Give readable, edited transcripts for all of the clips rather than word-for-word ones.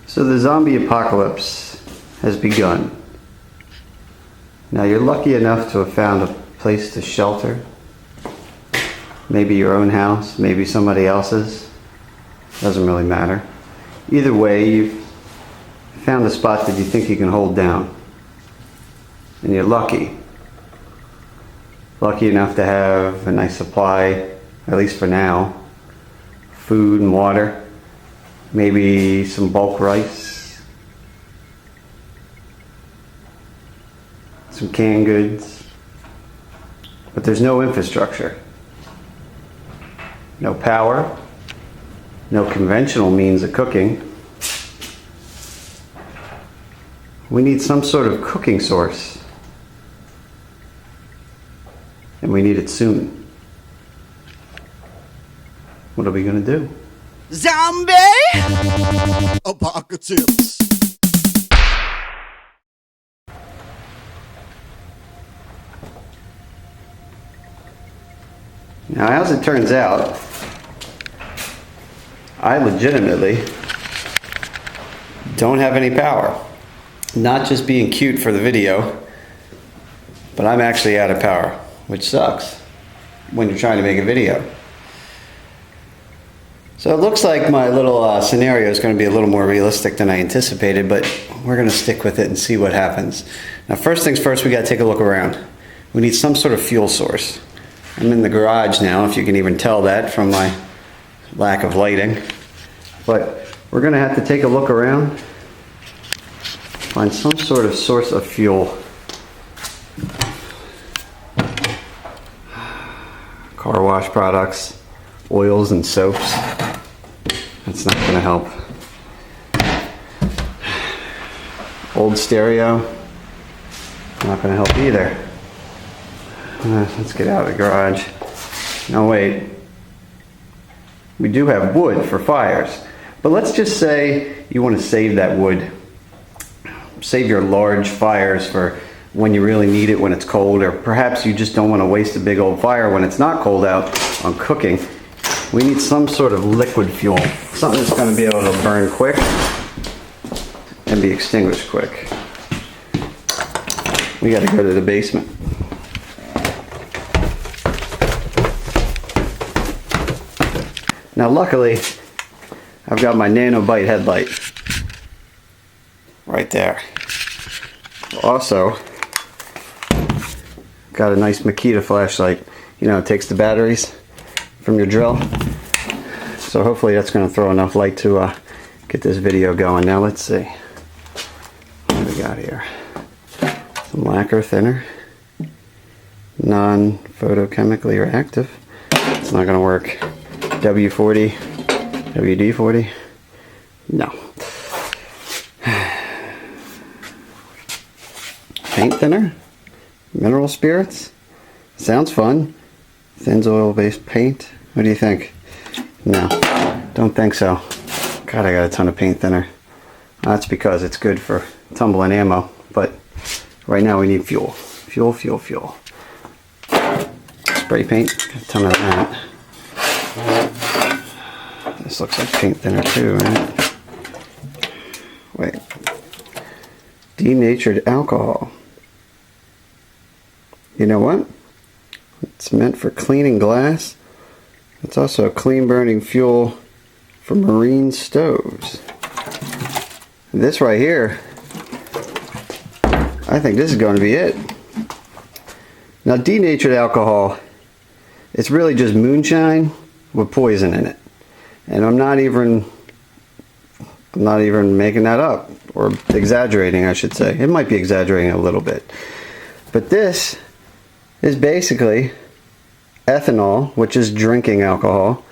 So the zombie apocalypse has begun. Now you're lucky enough to have found a place to shelter. Maybe your own house, maybe somebody else's. Doesn't really matter. Either way, you've found a spot that you think you can hold down. And you're lucky. Lucky enough to have a nice supply, at least for now. Food and water. Maybe some bulk rice. Some canned goods. But there's no infrastructure. No power. No conventional means of cooking. We need some sort of cooking source. And we need it soon. What are we gonna do? Zombie! Apoca-Tips. Now, as it turns out, I legitimately don't have any power. Not just being cute for the video, but I'm actually out of power, which sucks when you're trying to make a video. So it looks like my little scenario is going to be a little more realistic than I anticipated, but we're going to stick with it and see what happens. Now, first things first, we got to take a look around. We need some sort of fuel source. I'm in the garage now, if you can even tell that from my lack of lighting. But we're going to have to take a look around, find some sort of source of fuel. Car wash products, oils and soaps. That's not going to help. Old stereo. Not going to help either. Let's get out of the garage. No, wait. We do have wood for fires. But let's just say you want to save that wood. Save your large fires for when you really need it when it's cold, or perhaps you just don't want to waste a big old fire when it's not cold out on cooking. We need some sort of liquid fuel. Something that's going to be able to burn quick and be extinguished quick. We got to go to the basement. Now luckily, I've got my nanobite headlight right there. Also, got a nice Makita flashlight. You know, it takes the batteries from your drill. So hopefully that's going to throw enough light to get this video going. Now let's see. What do we got here? Some lacquer thinner. Non-photochemically reactive. It's not going to work. W40, WD-40. No. Paint thinner. Mineral spirits. Sounds fun. Thin oil-based paint. What do you think? No, don't think so. God, I got a ton of paint thinner. That's because it's good for tumbling ammo. But right now we need fuel. Fuel, fuel, fuel. Spray paint. Got a ton of that. This looks like paint thinner too, right? Wait. Denatured alcohol. You know what? It's meant for cleaning glass. It's also a clean burning fuel for marine stoves. This right here, I think this is going to be it. Now, denatured alcohol, it's really just moonshine with poison in it. And I'm not even making that up, or exaggerating, I should say. It might be exaggerating a little bit. But this is basically ethanol, which is drinking alcohol,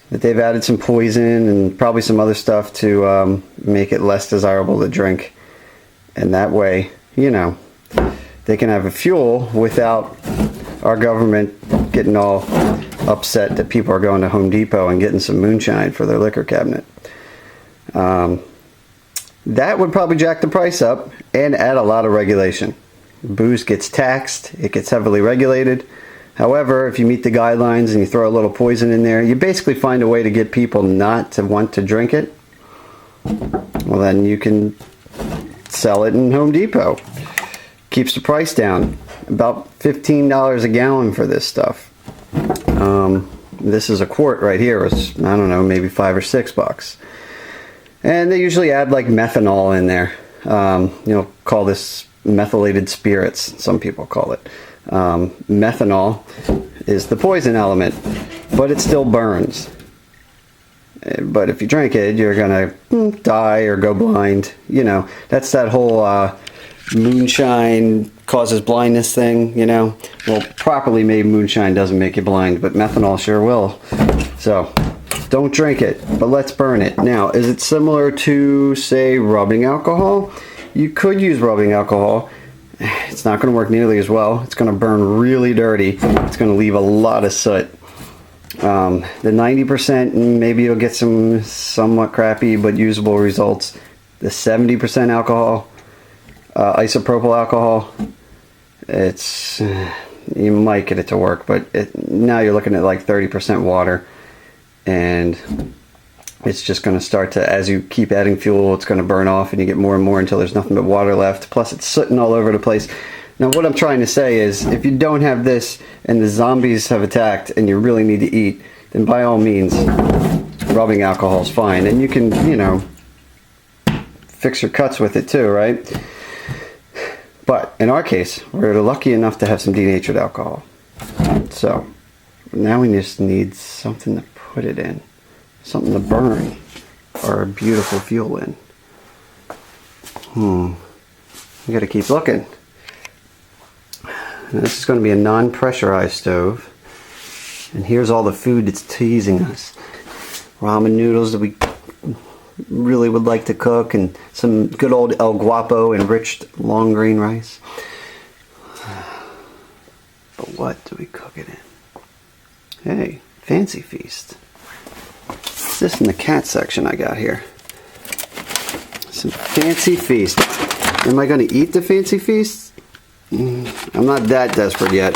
that they've added some poison and probably some other stuff to make it less desirable to drink. And that way, you know, they can have a fuel without our government getting all upset that people are going to Home Depot and getting some moonshine for their liquor cabinet. That would probably jack the price up and add a lot of regulation. Booze gets taxed, it gets heavily regulated. However, if you meet the guidelines and you throw a little poison in there, you basically find a way to get people not to want to drink it. well then you can sell it in Home Depot. Keeps the price down. About $15 a gallon for this stuff. This is a quart right here. It's, I don't know, maybe $5 or $6. And they usually add like methanol in there. You know, call this methylated spirits, some people call it. Methanol is the poison element, but it still burns. But if you drink it, you're gonna die or go blind. You know, that's that whole moonshine causes blindness thing, you know. Well, properly made moonshine doesn't make you blind, but methanol sure will. So don't drink it, but let's burn it. Now, is it similar to, say, rubbing alcohol? You could use rubbing alcohol. It's not going to work nearly as well. It's going to burn really dirty. It's going to leave a lot of soot. The 90%, maybe you'll get some somewhat crappy but usable results. The 70% alcohol, isopropyl alcohol, it's you might get it to work, but now you're looking at like 30% water, and it's just going to start to, as you keep adding fuel, it's going to burn off and you get more and more until there's nothing but water left. Plus it's sooting all over the place. Now what I'm trying to say is, if you don't have this and the zombies have attacked and you really need to eat, then by all means rubbing alcohol is fine, and you can, you know, fix your cuts with it too, right? But in our case, we're lucky enough to have some denatured alcohol. So now we just need something to put it in, something to burn our beautiful fuel in. We gotta keep looking. Now, this is going to be a non-pressurized stove, and here's all the food that's teasing us. Ramen noodles that we really would like to cook, and some good old El Guapo enriched long grain rice. But what do we cook it in? Hey, fancy feast. What's this in the cat section I got here? Some fancy feast. Am I going to eat the fancy feast? I'm not that desperate yet.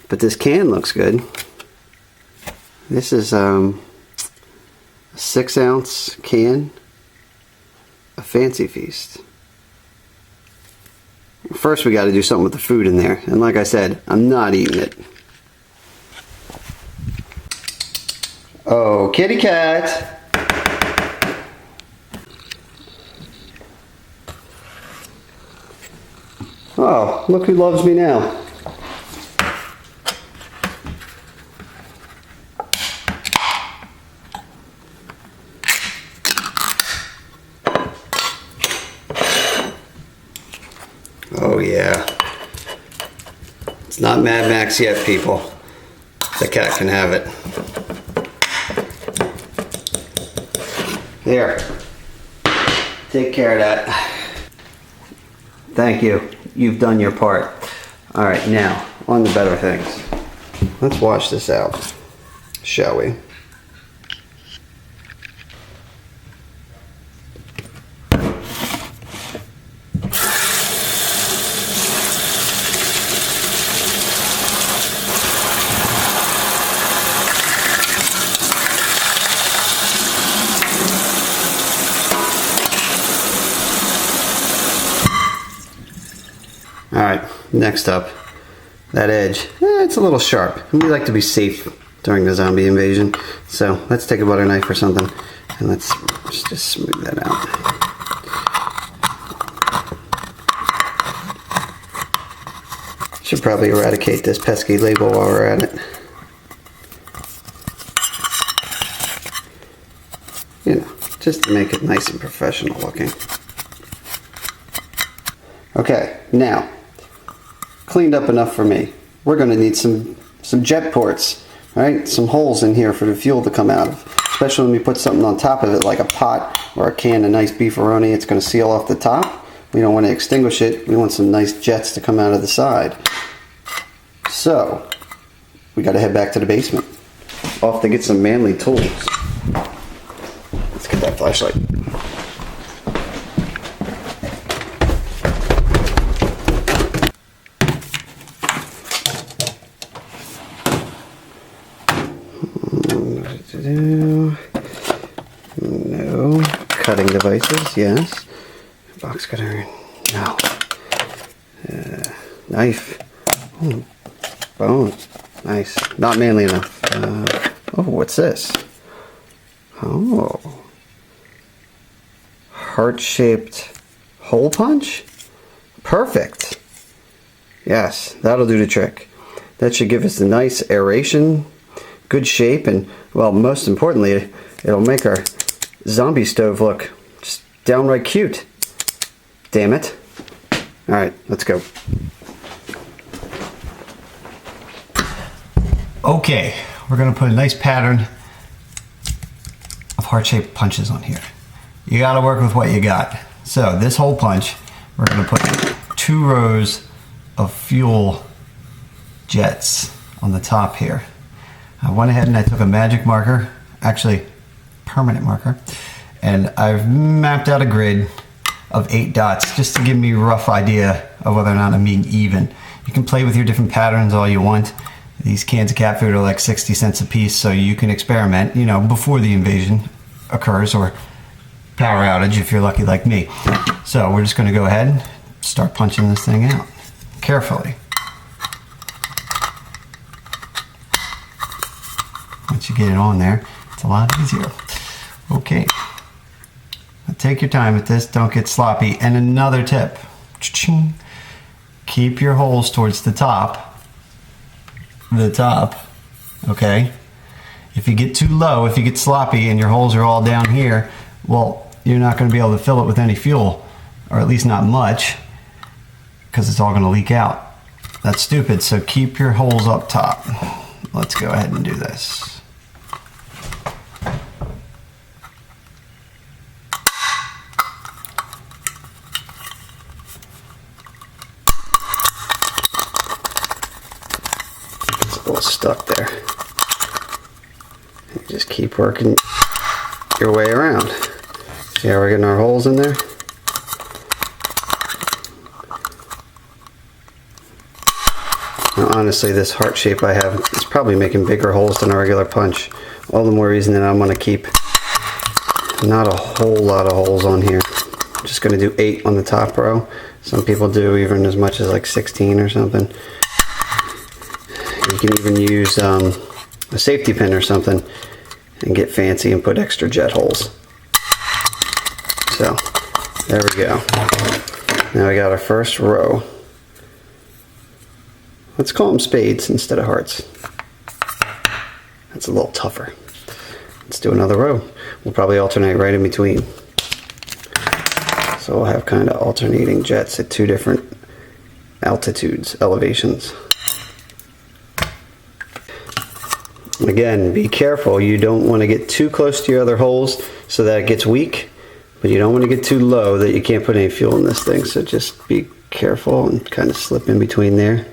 But this can looks good. This is a 6-ounce can of fancy feast. First we got to do something with the food in there, and like I said, I'm not eating it. Oh, kitty cat! Oh, look who loves me now. Oh yeah. It's not Mad Max yet, people. The cat can have it. There. Take care of that. Thank you. You've done your part. Alright, now, on to better things. Let's wash this out, shall we? Alright, next up, that edge. It's a little sharp. We like to be safe during the zombie invasion. So let's take a butter knife or something and let's just smooth that out. Should probably eradicate this pesky label while we're at it. You know, just to make it nice and professional looking. Okay, now, cleaned up enough for me. We're going to need some jet ports, right? Some holes in here for the fuel to come out of. Especially when we put something on top of it, like a pot or a can of nice beefaroni. It's going to seal off the top. We don't want to extinguish it. We want some nice jets to come out of the side. So, we got to head back to the basement. Off to get some manly tools. Let's get that flashlight. No cutting devices, yes. Box cutter, no. Knife. Ooh, bone. Nice. Not manly enough. Oh, what's this? Oh. Heart-shaped hole punch? Perfect. Yes, that'll do the trick. That should give us a nice aeration, good shape, and, well, most importantly, it'll make our zombie stove look just downright cute. Damn it. Alright, let's go. Okay, we're going to put a nice pattern of heart-shaped punches on here. You got to work with what you got. So this hole punch, we're going to put 2 rows of fuel jets on the top here. I went ahead and I took a magic marker, actually permanent marker, and I've mapped out a grid of 8 dots just to give me a rough idea of whether or not I'm being even. You can play with your different patterns all you want. These cans of cat food are like 60 cents a piece, so you can experiment, you know, before the invasion occurs, or power outage if you're lucky like me. So we're just going to go ahead and start punching this thing out carefully. Once you get it on there, it's a lot easier. Okay. Now take your time with this, don't get sloppy. And another tip, keep your holes towards the top, okay? If you get too low, if you get sloppy and your holes are all down here, well, you're not going to be able to fill it with any fuel, or at least not much, because it's all going to leak out. That's stupid, so keep your holes up top. Let's go ahead and do this. It's a little stuck there. You just keep working your way around. See how we're getting our holes in there? Now, honestly, this heart shape I have is probably making bigger holes than a regular punch. All the more reason that I'm going to keep not a whole lot of holes on here. I'm just going to do 8 on the top row. Some people do even as much as like 16 or something. You can even use a safety pin or something and get fancy and put extra jet holes. So, there we go. Now we got our first row. Let's call them spades instead of hearts. That's a little tougher. Let's do another row. We'll probably alternate right in between. So we'll have kind of alternating jets at 2 different altitudes, elevations. Again, be careful. You don't want to get too close to your other holes so that it gets weak, but you don't want to get too low that you can't put any fuel in this thing. So just be careful and kind of slip in between there.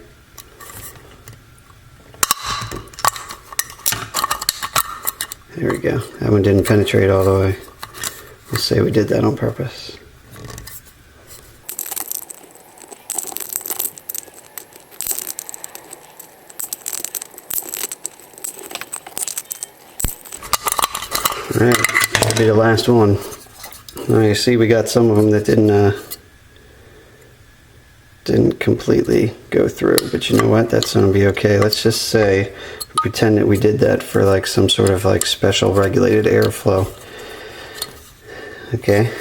There we go. That one didn't penetrate all the way. Let's say we did that on purpose. Alright, should be the last one. Now you see we got some of them that didn't completely go through, but you know what? That's going to be okay. Let's just say, pretend that we did that for like some sort of like special regulated airflow. Okay.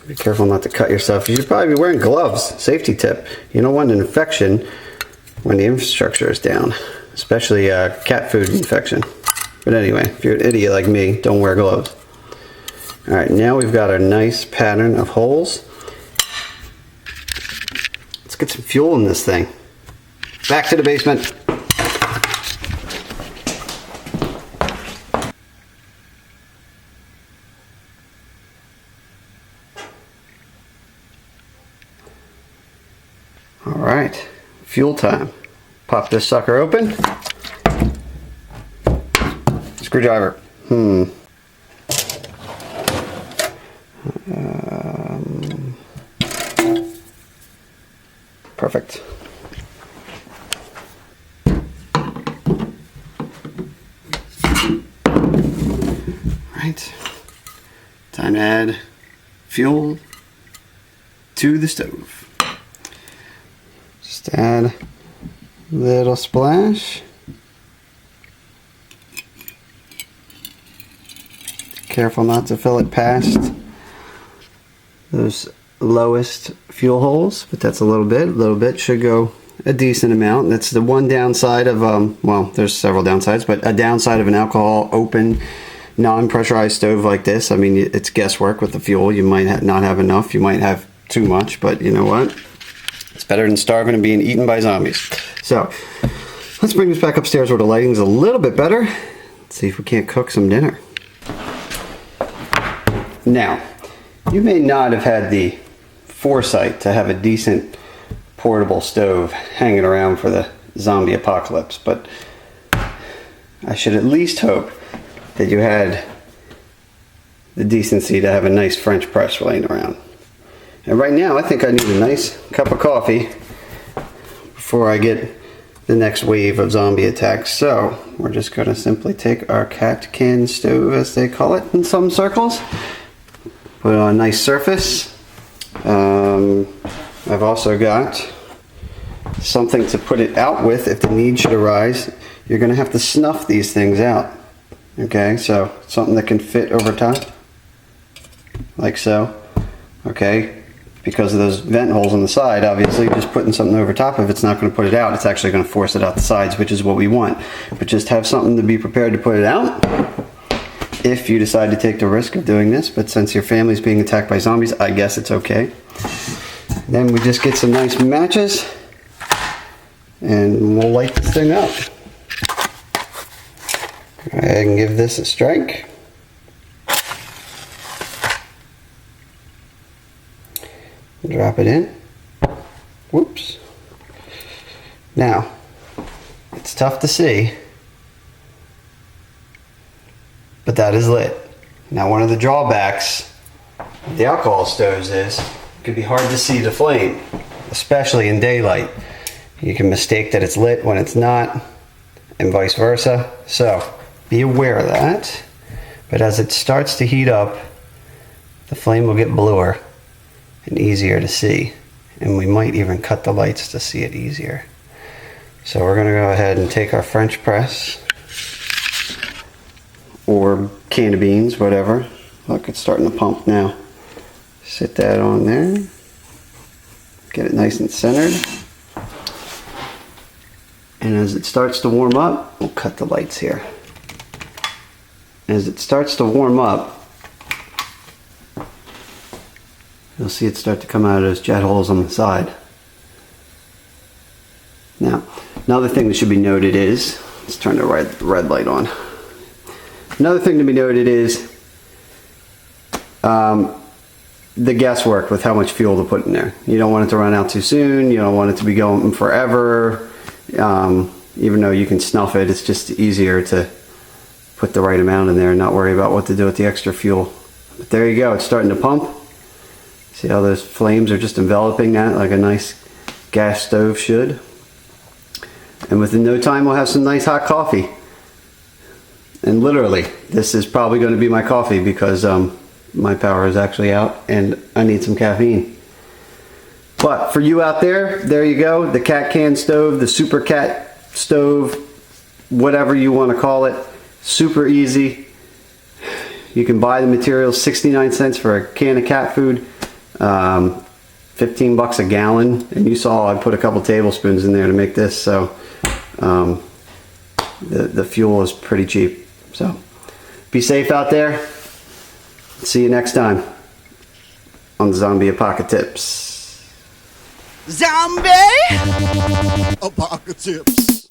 Be careful not to cut yourself. You should probably be wearing gloves. Safety tip. You don't want an infection when the infrastructure is down, especially cat food infection. But anyway, if you're an idiot like me, don't wear gloves. Alright, now we've got our nice pattern of holes. Let's get some fuel in this thing. Back to the basement. Alright, fuel time. Pop this sucker open. Screwdriver. Perfect. Right. Time to add fuel to the stove. Just add a little splash. Careful not to fill it past those lowest fuel holes, but that's a little bit. A little bit should go a decent amount. That's the one downside of, well, there's several downsides, but a downside of an alcohol open, non-pressurized stove like this. I mean, it's guesswork with the fuel. You might not have enough. You might have too much, but you know what? It's better than starving and being eaten by zombies. So let's bring this back upstairs where the lighting's a little bit better. Let's see if we can't cook some dinner. Now, you may not have had the foresight to have a decent portable stove hanging around for the zombie apocalypse, but I should at least hope that you had the decency to have a nice French press laying around. And right now I think I need a nice cup of coffee before I get the next wave of zombie attacks. So we're just going to simply take our cat can stove, as they call it in some circles, put it on a nice surface. I've also got something to put it out with if the need should arise. You're going to have to snuff these things out. Okay, so something that can fit over top, like so. Okay, because of those vent holes on the side, obviously just putting something over top of it's not going to put it out. It's actually going to force it out the sides, which is what we want. But just have something to be prepared to put it out if you decide to take the risk of doing this. But since your family's being attacked by zombies, I guess it's okay. Then we just get some nice matches and we'll light this thing up. Go ahead and give this a strike. Drop it in. Whoops. Now, it's tough to see, but that is lit. Now, one of the drawbacks of the alcohol stoves is it could be hard to see the flame, especially in daylight. You can mistake that it's lit when it's not, and vice versa. So, be aware of that. But as it starts to heat up, the flame will get bluer and easier to see. And we might even cut the lights to see it easier. So we're going to go ahead and take our French press or can of beans, whatever. Look, it's starting to pump now. Sit that on there. Get it nice and centered. And as it starts to warm up, we'll cut the lights here. As it starts to warm up, you'll see it start to come out of those jet holes on the side. Now, another thing that should be noted is, let's turn the red light on. Another thing to be noted is the guesswork with how much fuel to put in there. You don't want it to run out too soon. You don't want it to be going forever. Even though you can snuff it, it's just easier to put the right amount in there and not worry about what to do with the extra fuel. But there you go, it's starting to pump. See how those flames are just enveloping that like a nice gas stove should. And within no time we'll have some nice hot coffee. And literally, this is probably going to be my coffee because my power is actually out and I need some caffeine. But for you out there, there you go, the cat can stove, the super cat stove, whatever you want to call it. Super easy. You can buy the materials, 69 cents for a can of cat food, 15 bucks a gallon. And you saw I put a couple tablespoons in there to make this, so the fuel is pretty cheap. So be safe out there. See you next time on Zombie Apoca-Tips. Zombie Apoca-Tips.